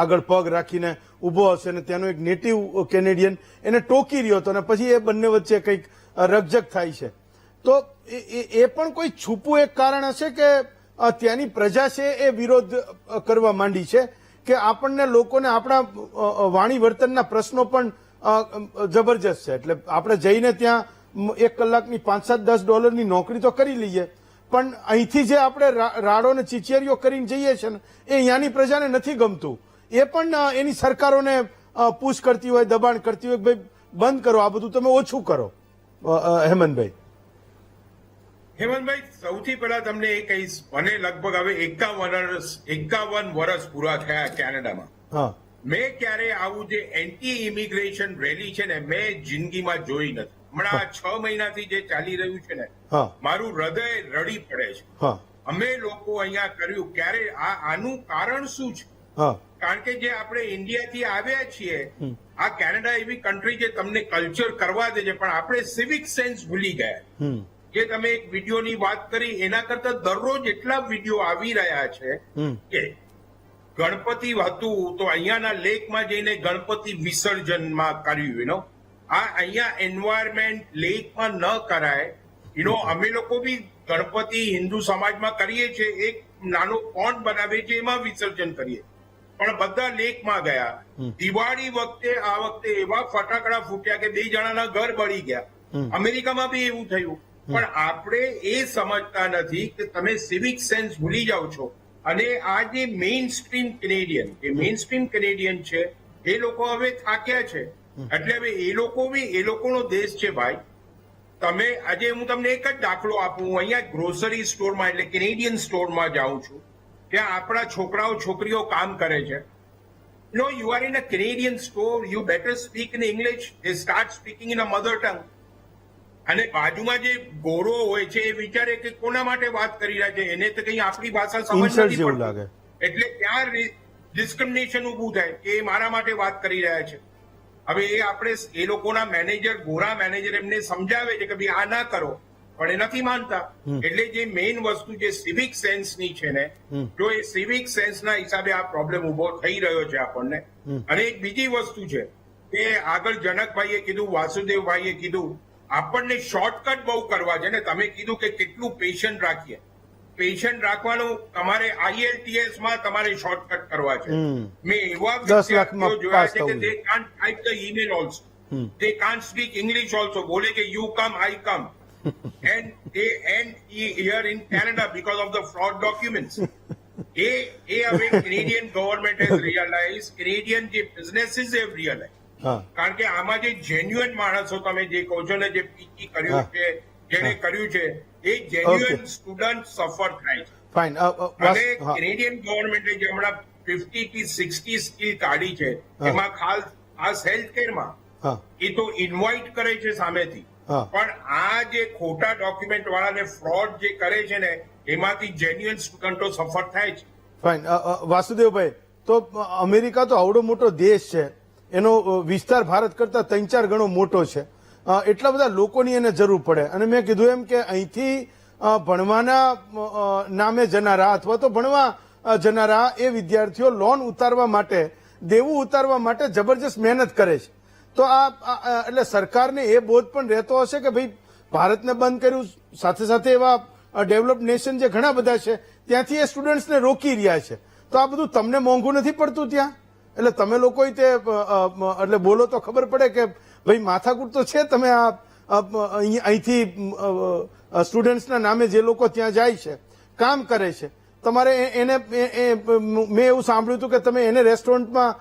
આગળ પગ રાખીને ઉભો હશે અને ત્યાંનો એક નેટિવ કેનેડિયન એને ટોકી રહ્યો હતો અને પછી એ બંને વચ્ચે કંઈક રકઝક થાય છે. તો એ પણ કોઈ છુપું એક કારણ હશે કે ત્યાંની પ્રજા છે એ વિરોધ કરવા માંડી છે કે આપણને લોકોને આપણા વાણી વર્તનના પ્રશ્નો પણ જબરજસ્ત છે, એટલે આપણે જઈને ત્યાં 1 કલાકની $5-10 નોકરી તો કરી લઈએ, પણ અહીંથી જે આપણે રાડો ને ચીચેરીઓ કરીને જઈએ છીએ ને એ અહીંયાની પ્રજાને નથી ગમતું. એ પણ એની સરકારોને પુશ કરતી હોય, દબાણ કરતી હોય, ભાઈ બંધ કરો, આ બધું તમે ઓછું કરો. હેમંતભાઈ, સૌથી પહેલા તમને એ કહીશ, મને લગભગ હવે 51 વર્ષ પૂરા થયા કેનેડામાં. મેં ક્યારે આવું જે એન્ટી ઇમિગ્રેશન રેલી છે ને મેં જિંદગીમાં જોઈ નથી. હમણાં 6 મહિનાથી જે ચાલી રહ્યું છે ને મારું હૃદય રડી પડે છે. અમે લોકો અહીંયા કર્યું ક્યારે આનું કારણ શું છે? કારણ કે જે આપણે ઇન્ડિયાથી આવ્યા છીએ, આ કેનેડા એવી કન્ટ્રી જે તમને કલ્ચર કરવા દે છે, પણ આપણે સિવિક સેન્સ ભૂલી ગયા. જે તમે એક વિડીયોની વાત કરી એના કરતા દરરોજ એટલા વિડીયો આવી રહ્યા છે કે ગણપતિ હતું તો અહીંયાના લેકમાં જઈને ગણપતિ વિસર્જનમાં કર્યું. આ અહીંયા એન્વાયરમેન્ટ લેકમાં ન કરાય. અમે લોકો બી ગણપતિ હિન્દુ સમાજમાં કરીએ છીએ, એક નાનો પોન્ડ બનાવીએ છીએ, એમાં વિસર્જન કરીએ, પણ બધા લેકમાં ગયા. દિવાળી વખતે આ વખતે એવા ફટાકડા ફૂટ્યા કે 2 જણાના ઘર બળી ગયા. અમેરિકામાં બી એવું થયું. પણ આપણે એ સમજતા નથી કે તમે સિવિક સેન્સ ભૂલી જાઓ છો. અને આ જે મેઇન સ્ટ્રીમ કેનેડિયન છે એ લોકો હવે થાક્યા છે. એટલે હવે એ લોકો બી એ લોકોનો દેશ છે ભાઈ. તમે આજે હું તમને એક જ દાખલો આપું. હું અહીંયા ગ્રોસરી સ્ટોરમાં એટલે કેનેડિયન સ્ટોરમાં જાઉં છું. ત્યાં આપણા છોકરાઓ છોકરીઓ કામ કરે છે. No, you are in a Canadian store. You better speak in English. They start speaking in a mother tongue. અને બાજુમાં જે ગોરો હોય છે એ વિચારે કે કોના માટે વાત કરી રહ્યા છે, એને તો કઈ આપણી ભાષા સમજ Insult નથી જેવું પડતી. લાગે. એટલે ત્યાં ડિસ્ક્રિમિનેશન ઉભું થાય કે એ મારા માટે વાત કરી રહ્યા છે. હવે એ આપણે એ લોકોના મેનેજર, ગોરા મેનેજર એમને સમજાવે છે કે ભાઈ આ ના કરો, પણ એ નથી માનતા. એટલે જે મેઇન વસ્તુ જે સિવિક સેન્સની છે ને, જો એ સિવિક સેન્સના હિસાબે આ પ્રોબ્લેમ ઉભો થઈ રહ્યો છે આપણને. અને એક બીજી વસ્તુ છે કે આગળ જનકભાઈએ કીધું, વાસુદેવભાઈએ કીધું, આપણને શોર્ટકટ બહુ કરવા છે ને. તમે કીધું કે કેટલું પેશન્ટ રાખીએ. પેશન્ટ રાખવાનું તમારે IELTS માં તમારે શોર્ટકટ કરવા છે. મેં એવા 10 લાખમાં વિદ્યાર્થીઓ જોયા પાસ છે કે થવું they can't type the email also. They can't speak English also. બોલે કે you come, I come. And they end here in Canada because of the fraud documents. એ હવે Canadian government has realized, Canadian જે businesses have realized. કારણ કે આમાં જે genuine માણસો તમે જે કહો છો ને, જે પીટી કર્યું છે, જેને કર્યું છે, એ જેન્યુઅન સ્ટુડન્ટ સફર થાય છે. ફાઇન. અને કેનેડિયન ગવર્મેન્ટે જે હમણાં 50 થી 60 સ્કીલ કાઢી છે, એમાં ખાસ હેલ્થ કેરમાં એ તો ઇન્વાઇટ કરે છે સામેથી. પણ આ જે ખોટા ડોક્યુમેન્ટ વાળાને ફ્રોડ જે કરે છે ને, એમાંથી જેન્યુઅન સ્ટુડન્ટો સફર થાય છે. ફાઇન. વાસુદેવભાઈ, તો અમેરિકા તો આવડો મોટો દેશ છે, એનો વિસ્તાર ભારત કરતા 3-4 ગણો મોટો છે. એટલા બધા લોકોની એને જરૂર પડે. અને મેં કીધું એમ કે અહીંથી ભણવાના નામે જનારા અથવા તો ભણવા જનારા એ વિદ્યાર્થીઓ લોન ઉતારવા માટે, દેવું ઉતારવા માટે જબરજસ્ત મહેનત કરે છે. તો આ એટલે સરકારને એ બોધ પણ રહેતો હશે કે ભાઈ ભારતને બંધ કર્યું, સાથે સાથે એવા ડેવલપ નેશન જે ઘણા બધા છે ત્યાંથી એ સ્ટુડન્ટ્સને રોકી રહ્યા છે. તો આ બધું તમને મોંઘું નથી પડતું ત્યાં? એટલે તમે લોકો તે એટલે બોલો તો ખબર પડે કે ભાઈ માથાકૂટ તો છે. તમે આ અહીંથી સ્ટુડન્ટ્સના નામે જે લોકો ત્યાં જાય છે, કામ કરે છે, તમારે એને મેં એવું સાંભળ્યું હતું કે તમે એને રેસ્ટોરન્ટમાં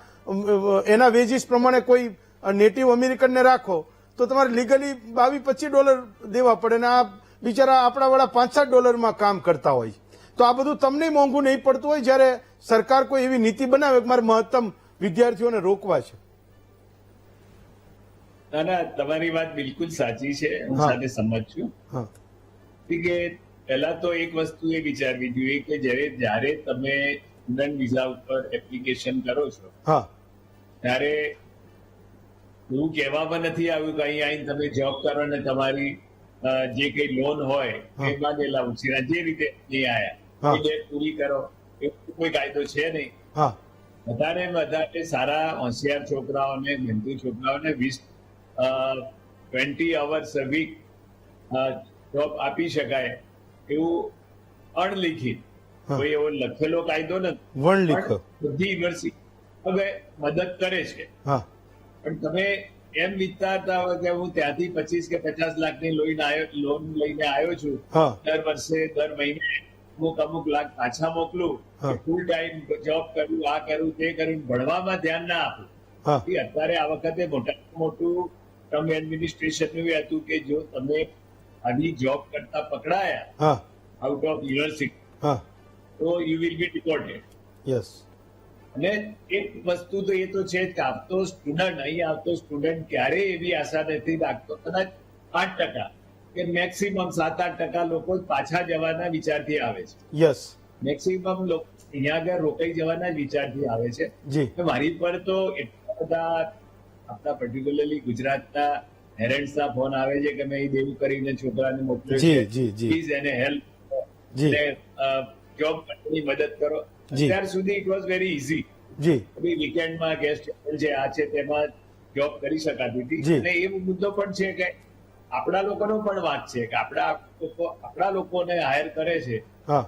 એના વેજીસ પ્રમાણે કોઈ નેટિવ અમેરિકનને રાખો તો તમારે લીગલી $22-25 દેવા પડે ને આ બિચારા આપણા વાળા $5-7 કામ કરતા હોય. તો આ બધું તમને મોંઘું નહીં પડતું હોય જ્યારે સરકાર કોઈ એવી નીતિ બનાવે કે મારે મહત્તમ વિદ્યાર્થીઓને રોકવા છે? ના, તમારી વાત બિલકુલ સાચી છે, હું સાથે સંમત છું. કે પહેલા તો એક વસ્તુ એ વિચારવી જોઈએ કે જ્યારે તમે સ્ટુડન્ટ વિઝા ઉપર એપ્લિકેશન કરો છો ત્યારે એવું કહેવામાં નથી આવ્યું કે અહીં આવીને તમે જોબ કરો ને તમારી જે કઈ લોન હોય એ માંગેલા ઉછીના જે રીતે નહીં આયા એ ડેટ પૂરી કરો, એવું કોઈ કાયદો છે નહીં. વધારે વધારે સારા હોશિયાર છોકરાઓને, મહેનતુ છોકરાઓને 20 hours a week જોબ આપી શકાય એવું અણલિખિત કોઈ એવો લખેલો કાયદો નથી. બધી યુનિવર્સિટી હવે મદદ કરે છે. પણ તમે એમ વિચારતા હોય કે હું ત્યાંથી 25 કે 50 લાખની લોન લઈને આવ્યો છું, દર વર્ષે દર મહિને અમુક લાખ પાછા મોકલું, ફૂલ ટાઈમ જોબ કરું, આ કરું, તે કરું, ભણવામાં ધ્યાન ના આપું. અત્યારે આ વખતે મોટામાં મોટું ટર્મ એડમિનિસ્ટ્રેશનનું એ હતું કે જો તમે આની જોબ કરતા પકડાયા આઉટ ઓફ યુનિવર્સિટી તો યુ વિલ બી ડિપોર્ટેડ. અને એક વસ્તુ તો એ તો છે કે આવતો સ્ટુડન્ટ, અહીં આવતો સ્ટુડન્ટ ક્યારેય એવી આશા નથી રાખતો. કદાચ 5% કે મેક્સિમમ 7-8% લોકો પાછા જવાના વિચારથી આવે છે. મેક્સિમમ લોકો અહીંયા આગળ રોકાઈ જવાના વિચારથી આવે છે. મારી પર તો એટલા બધા આપણા પર્ટિક્યુલરલી ગુજરાતના પેરેન્ટ્સના ફોન આવે છે કે મેં દેવું કરીને છોકરાને મોકલ્યો છે, પ્લીઝ એને હેલ્પ, જોબ માટેની મદદ કરો. અત્યાર સુધી ઇટ વોઝ વેરી ઇઝી. વીકેન્ડમાં ગેસ્ટ છે, આ છે, તેમાં જોબ કરી શકાતી હતી. અને એ મુદ્દો પણ છે કે આપણા લોકોનો પણ વાત છે કે આપણા લોકોને હાયર કરે છે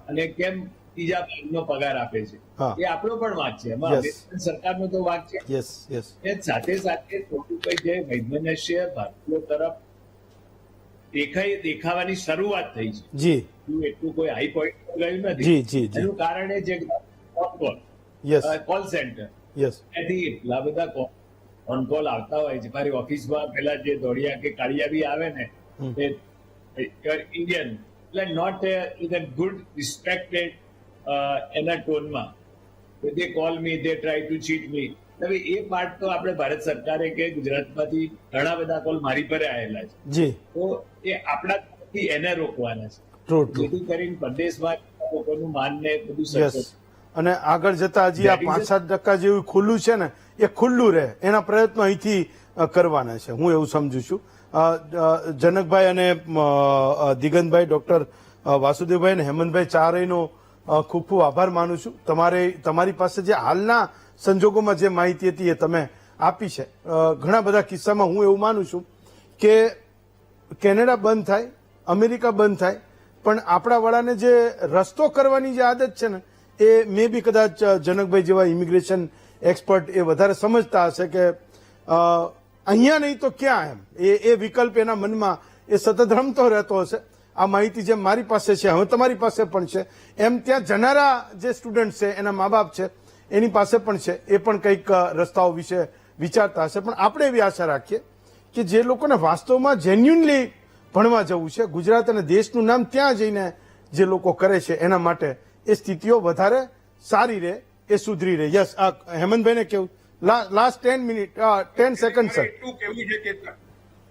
અને કેમ ત્રીજા ભાગનો પગાર આપે છે, એ આપણો પણ વાત છે. એમાં સરકારનો તો વાત છે. સાથે સાથે થોડું કઈ જે વૈમનસ્ય ભારતીયો તરફ દેખાવાની શરૂઆત થઈ છે. જી એટલું કોઈ હાઈ પોઈન્ટ ગયું જી નથી. જી જી એનું કારણ એ છે કે યસ કોલ સેન્ટર યસ ત્યાંથી એટલા બધા ફોન કોલ આવતા હોય છે. મારી ઓફિસમાં પેલા જે દોડિયા કે કાળિયા બી આવે ને ઇન્ડિયન એટલે not in a good respected એના ટોનમાં they call me, they try to cheat me. હવે એ પાર્ટ તો આપણે ભારત સરકારે કે ગુજરાતમાંથી ઘણા બધા કોલ મારી પર આવેલા છે. જી તો એ આપણા તરફથી એને રોકવાના છે, ટ્રુ ટ્રુ જેથી કરીને પ્રદેશમાં લોકોનું માન ને બધું યસ સચોટ. અને આગળ જતા હજી આ 5-7% જેવું ખુલ્લું છે ને એ ખુલ્લું રહે એના પ્રયત્નો અહીંથી કરવાના છે, હું એવું સમજુ છું. જનકભાઈ અને દિગંતભાઈ, ડોક્ટર વાસુદેવભાઈ અને હેમંતભાઈ ચારેયનો ખૂબ ખૂબ આભાર માનું છું. તમારી પાસે જે હાલના સંજોગોમાં જે માહિતી હતી એ તમે આપી છે. ઘણા બધા કિસ્સામાં હું એવું માનું છું કે કેનેડા બંધ થાય, અમેરિકા બંધ થાય, પણ આપણા વાળાને જે રસ્તો કરવાની જે આદત છે ને એ મે બી કદાચ જનકભાઈ જેવા ઇમિગ્રેશન એક્સપર્ટ એ વધારે સમજતા હશે કે અહીંયા નહીં તો ક્યાં, એમ એ વિકલ્પ એના મનમાં એ સતત રમતો રહેતો હશે. આ માહિતી જેમ મારી પાસે છે, હવે તમારી પાસે પણ છે, એમ ત્યાં જનારા જે સ્ટુડન્ટ છે એના મા બાપ છે એની પાસે પણ છે, એ પણ કંઈક રસ્તાઓ વિશે વિચારતા હશે. પણ આપણે એવી આશા રાખીએ કે જે લોકોને વાસ્તવમાં જેન્યુનલી ભણવા જવું છે, ગુજરાત અને દેશનું નામ ત્યાં જઈને જે લોકો કરે છે એના માટે એ સ્થિતિઓ વધારે સારી રહે, એ સુધરી રહે. યસ, હેમંતભાઈને કેવું લાસ્ટ 10 મિનિટ 10 સેકન્ડ સર. એટલું કેવું છે કે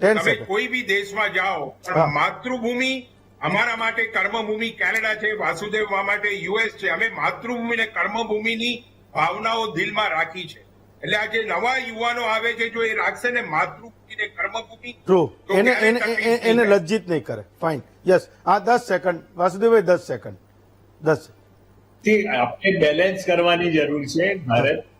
10 તમે સેકન્ડ. કોઈ બી દેશમાં જાઓ હા. પણ માતૃભૂમિ અમારા માટે કર્મભૂમિ કેનેડા છે, વાસુદેવ માટે યુએસ છે. અમે માતૃભૂમિ ને કર્મભૂમિની ભાવનાઓ દિલમાં રાખી છે. એટલે આ જે નવા યુવાનો આવે છે જો એ રાખશે ને માતૃભૂમિ ને કર્મભૂમિ, ટ્રુ, તો એને ક્યારેય એને તકલીફ નહીં એને થાય. લજ્જિત નહીં કરે. Fine, yes. 10 second વાસુદેવભાઈ, 10 second 10. થી આપણે બેલેન્સ કરવાની જરૂર છે. ભારતની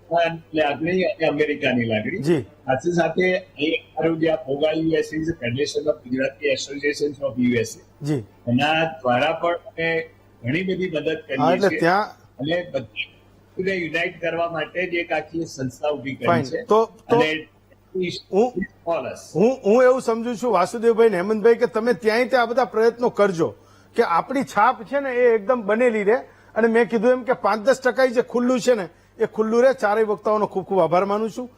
લાગણી અને અમેરિકાની લાગણી જી સાથે સાથે અહીં અમારું જે આ ભોગાલ યુએસએ છે, federation of Gujarati association of USA, જી એના દ્વારા પણ અમે ઘણી બધી મદદ હા, કરીએ એટલે છીએ ત્યાં અને બધાને યુનાઇટ કરવા માટે જ એક આખી સંસ્થા ઉભી કરી ફાઇન. છે. તો અને હું- call us. હું એવું સમજુ છું વાસુદેવભાઈ ને હેમંતભાઈ કે તમે ત્યાંય તે આ બધા પ્રયત્નો કરજો કે આપણી છાપ છે ને એ એકદમ બનેલી રહે. અને મેં કીધું એમ કે 5-10% જે ખુલ્લું છે ને એ ખુલ્લું રહે. ચારેય વક્તાઓનો ખૂબ ખૂબ આભાર માનું છું.